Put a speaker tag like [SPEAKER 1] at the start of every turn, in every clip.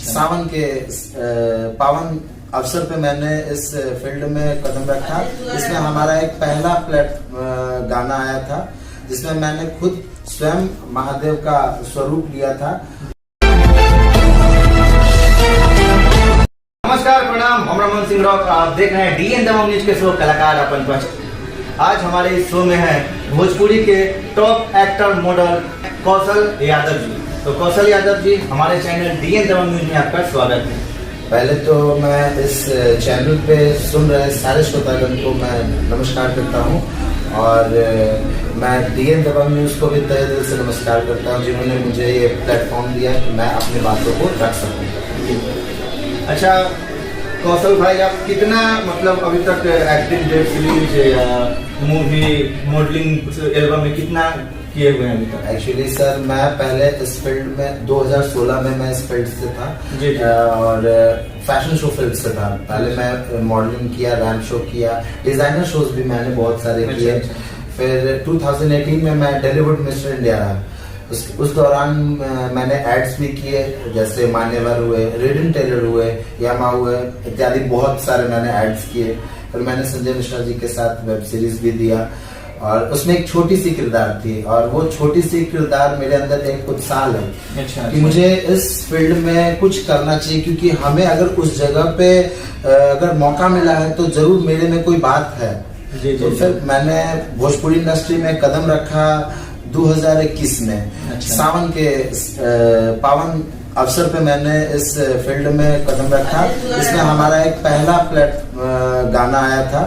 [SPEAKER 1] सावन के पावन अवसर पे मैंने इस फील्ड में कदम रखा। इसमें हमारा एक पहला गाना आया था जिसमें मैंने खुद स्वयं महादेव का स्वरूप लिया था।
[SPEAKER 2] नमस्कार, प्रणाम, हम रमन सिंह रॉक। आप देख रहे हैं डीएन दबंग न्यूज के शो कलाकार अपन पर। आज हमारे इस शो में है भोजपुरी के top actor model Kaushal Yadav ji. तो कौशल यादव जी, हमारे चैनल डीएन दबंग न्यूज में आपका स्वागत है।
[SPEAKER 1] पहले तो मैं इस चैनल पे सुन रहे सारे श्रोतागण को मैं नमस्कार करता हूँ और मैं डीएन दबंग न्यूज को भी तहे दिल से नमस्कार करता हूँ जिन्होंने मुझे ये प्लेटफॉर्म दिया कि मैं अपनी बातों को रख सकूँ।
[SPEAKER 2] अच्छा कौशल भाई, आप कितना मतलब अभी तक एक्टिंग, वेब सीरीज या मूवी, मॉडलिंग, एल्बम में कितना किए हुए हैं अभी तक?
[SPEAKER 1] एक्चुअली सर, मैं पहले इस फील्ड में 2016 में मैं इस फील्ड से था
[SPEAKER 2] जी।
[SPEAKER 1] और फैशन शो फील्ड से था। पहले मैं मॉडलिंग किया, रैंप शो किया, डिजाइनर शोज भी मैंने बहुत सारे किए। फिर 2018 में मैं बॉलीवुड मिस्टर इंडिया रहा। उस दौरान मैंने एड्स भी किए, जैसे मान्यवर हुए, रेडिन टेलर हुए, यामा हुए इत्यादि बहुत सारे मैंने एड्स किए। फिर मैंने संजय मिश्रा जी के साथ वेब सीरीज भी दिया और उसमें एक छोटी सी किरदार थी और वो छोटी सी किरदार मेरे अंदर एक उत्साह लाई कि मुझे इस फील्ड में कुछ करना चाहिए, क्योंकि हमें अगर उस जगह पे अगर मौका मिला है तो जरूर मेरे में कोई बात है। तो फिर मैंने भोजपुरी इंडस्ट्री में कदम रखा 2021 में। सावन के पावन अवसर पे मैंने इस फील्ड में कदम रखा। इसमें हमारा एक पहला गाना आया था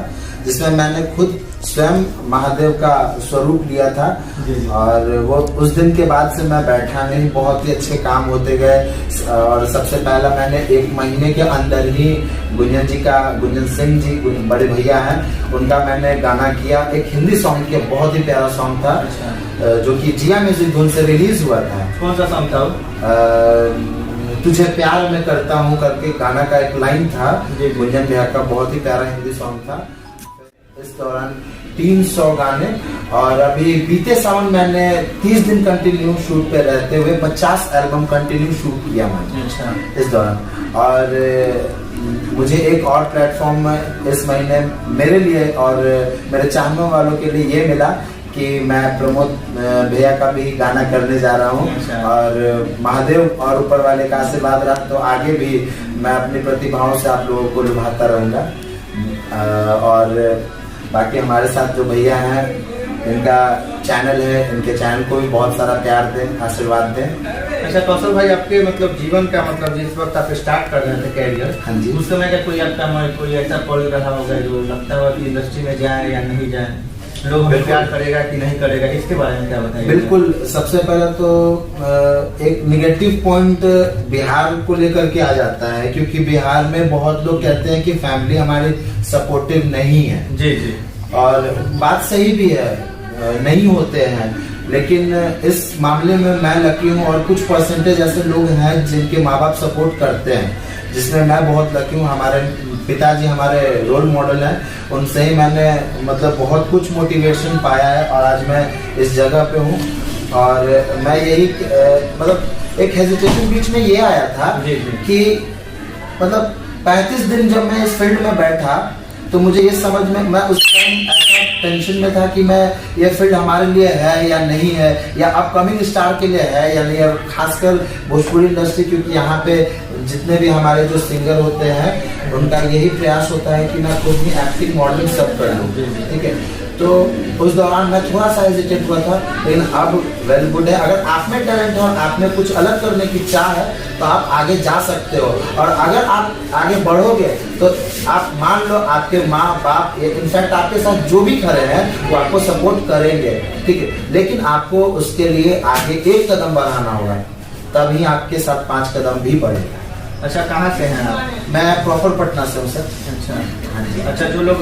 [SPEAKER 1] जिसमें मैंने खुद स्वयं महादेव का स्वरूप लिया था और वो उस दिन के बाद से मैं बैठा नहीं, बहुत ही अच्छे काम होते गए। और सबसे पहला मैंने 1 महीने के अंदर ही गुंजन सिंह जी बड़े भैया हैं, उनका मैंने गाना किया। एक हिंदी सॉन्ग किया, बहुत ही प्यारा सॉन्ग था जो कि जिया म्यूजिक धुन से रिलीज हुआ था।
[SPEAKER 2] कौन सा सॉन्ग था?
[SPEAKER 1] तुझे प्यार मैं करता हूँ करके गाना का एक लाइन था गुंजन भैया का, बहुत ही प्यारा हिंदी सॉन्ग था। इस दौरान 300 गाने और अभी बीते सावन मैंने 30 दिन कंटिन्यू शूट पे रहते हुए 50 एल्बम कंटिन्यू शूट किया मैंने इस दौरान। और मुझे एक और प्लेटफॉर्म इस महीने मेरे लिए और मेरे चाहने वालों के लिए ये मिला कि मैं प्रमोद भैया का भी गाना करने जा रहा हूँ और महादेव और ऊपर वाले का आशीर्वाद रहा तो आगे भी मैं अपनी प्रतिभाओं से आप लोगों को लुभाता रहूंगा। और बाकी हमारे साथ जो भैया हैं, इनका चैनल है, इनके चैनल को भी बहुत सारा प्यार दें, आशीर्वाद दें।
[SPEAKER 2] अच्छा कौशल भाई, आपके मतलब जीवन का मतलब जिस वक्त आप स्टार्ट कर रहे थे कैरियर,
[SPEAKER 1] हाँ जी,
[SPEAKER 2] उस समय का कोई ऐसा पल रहा होगा जो लगता हुआ कि इंडस्ट्री में जाए या नहीं जाए, लोग हमें प्यार करेगा कि नहीं करेगा, इसके बारे में क्या बताइए?
[SPEAKER 1] बिल्कुल, सबसे पहले तो एक निगेटिव पॉइंट बिहार को लेकर के आ जाता है, क्योंकि बिहार में बहुत लोग कहते हैं कि फैमिली हमारी सपोर्टिव नहीं है।
[SPEAKER 2] जी जी, और
[SPEAKER 1] बात सही भी है, नहीं होते हैं, लेकिन इस मामले में मैं लकी हूँ और कुछ परसेंटेज ऐसे लोग हैं जिनके माँ बाप सपोर्ट करते हैं, जिसमें मैं बहुत लकी हूँ। हमारे पिताजी हमारे रोल मॉडल हैं, उनसे ही मैंने मतलब बहुत कुछ मोटिवेशन पाया है और आज मैं इस जगह पे हूँ। और मैं यही मतलब एक हेजिटेशन बीच में ये आया था कि मतलब 35 दिन जब मैं इस फील्ड में बैठा तो मुझे ये समझ में, मैं उस टाइम ऐसा टेंशन में था कि मैं ये फील्ड हमारे लिए है या नहीं है, या अपकमिंग स्टार के लिए है या नहीं है, खासकर भोजपुरी इंडस्ट्री, क्योंकि यहाँ पे जितने भी हमारे जो सिंगर होते हैं उनका यही प्रयास होता है कि मैं खुद भी एक्टिंग, मॉडलिंग सब कर लूँ, ठीक है। तो उस दौरान मैं थोड़ा सा हेजिटेट हुआ था, लेकिन अब वेल गुड है। अगर आप में टैलेंट है और आप में कुछ अलग करने की चाह है तो आप आगे जा सकते हो, और अगर आप आगे बढ़ोगे तो आप मान लो आपके माँ बाप, इनफैक्ट आपके साथ जो भी खड़े हैं वो आपको सपोर्ट करेंगे, ठीक है, लेकिन आपको उसके लिए आगे 1 कदम बढ़ाना होगा, तभी आपके साथ 5 कदम भी बढ़ेगा।
[SPEAKER 2] अच्छा, कहाँ से हैं आप?
[SPEAKER 1] मैं प्रॉपर पटना से हूँ सर।
[SPEAKER 2] अच्छा हाँ जी। अच्छा, जो लोग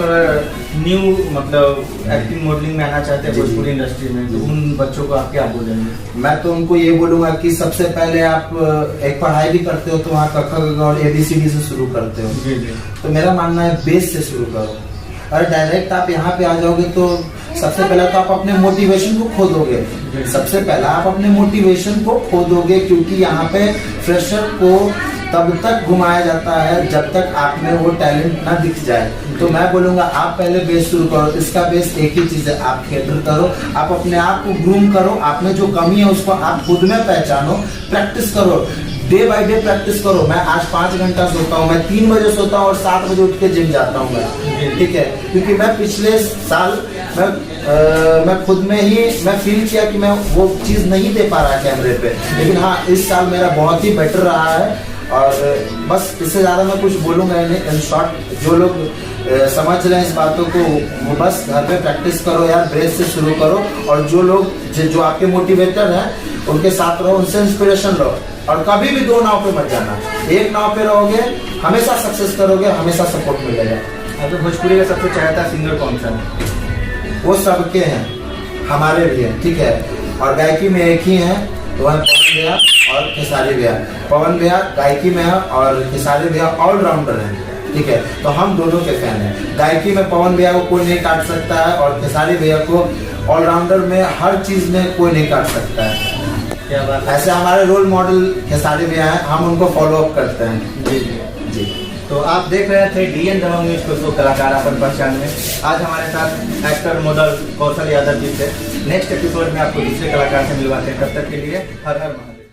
[SPEAKER 2] न्यू मतलब एक्टिंग, मॉडलिंग में आना चाहते हैं भोजपुरी इंडस्ट्री में, तो उन बच्चों को आप क्या बोलेंगे?
[SPEAKER 1] मैं तो उनको ये बोलूंगा कि सबसे पहले आप एक पढ़ाई भी करते हो तो वहाँ क ख ग और ABCD से शुरू करते हो।
[SPEAKER 2] जी जी।
[SPEAKER 1] तो मेरा मानना है बेस से शुरू करो। और डायरेक्ट आप यहाँ पे आ जाओगे तो सबसे पहले तो आप अपने मोटिवेशन को खो दोगे। सबसे पहला आप अपने मोटिवेशन को खो दोगे, क्योंकि यहाँ पे फ्रेशर को तब तक घुमाया जाता है जब तक आप में वो टैलेंट ना दिख जाए। तो मैं बोलूंगा आप पहले बेस शुरू करो। इसका बेस एक ही चीज है, आप थिएटर करो, आप अपने आप को ग्रूम करो, आप में जो कमी है उसको आप खुद में पहचानो, प्रैक्टिस करो, डे बाय डे प्रैक्टिस करो। मैं आज 5 घंटा सोता हूँ, मैं 3 बजे सोता हूँ और 7 बजे उठ के जिम जाता हूँ मैं, ठीक है। क्योंकि मैं पिछले साल मैं खुद में ही मैं फील किया कि मैं वो चीज़ नहीं दे पा रहा कैमरे पे, लेकिन हाँ इस साल मेरा बहुत ही बेटर रहा है। और बस इससे ज़्यादा मैं कुछ बोलूँगा नहीं। इन शॉर्ट जो लोग समझ रहे हैं इस बातों को, वो बस घर पे प्रैक्टिस करो यार, बेस से शुरू करो। और जो लोग जो आपके मोटिवेटर हैं उनके साथ रहो, उनसे इंस्पिरेशन लो। और कभी भी 2 नाव पे मत जाना, एक नाव पे रहोगे हमेशा सक्सेस करोगे, हमेशा सपोर्ट मिलेगा।
[SPEAKER 2] तो भोजपुरी का सबसे चाहता सिंगर कौन सा है?
[SPEAKER 1] वो सबके हैं, हमारे भी हैं, ठीक है। और गायकी में एक ही है, वो है पवन भैया और खेसारी भैया। पवन भैया गायकी में है और खेसारी भैया ऑलराउंडर हैं, ठीक है। तो हम दोनों के फैन हैं। गायकी में पवन भैया को कोई नहीं काट सकता है और खेसारी भैया को ऑलराउंडर में हर चीज में कोई नहीं काट सकता है।
[SPEAKER 2] क्या बात है।
[SPEAKER 1] ऐसे हमारे रोल मॉडल खेसारी भैया हैं, हम उनको फॉलो अप करते हैं।
[SPEAKER 2] जी जी। तो आप देख रहे थे डीएन दबंग न्यूज को, शो कलाकार अपन पहचान में। आज हमारे साथ एक्टर मॉडल कौशल यादव जी थे। नेक्स्ट एपिसोड में आपको दूसरे कलाकार से मिलवाते हैं। तब तक के लिए हर हर महादेव।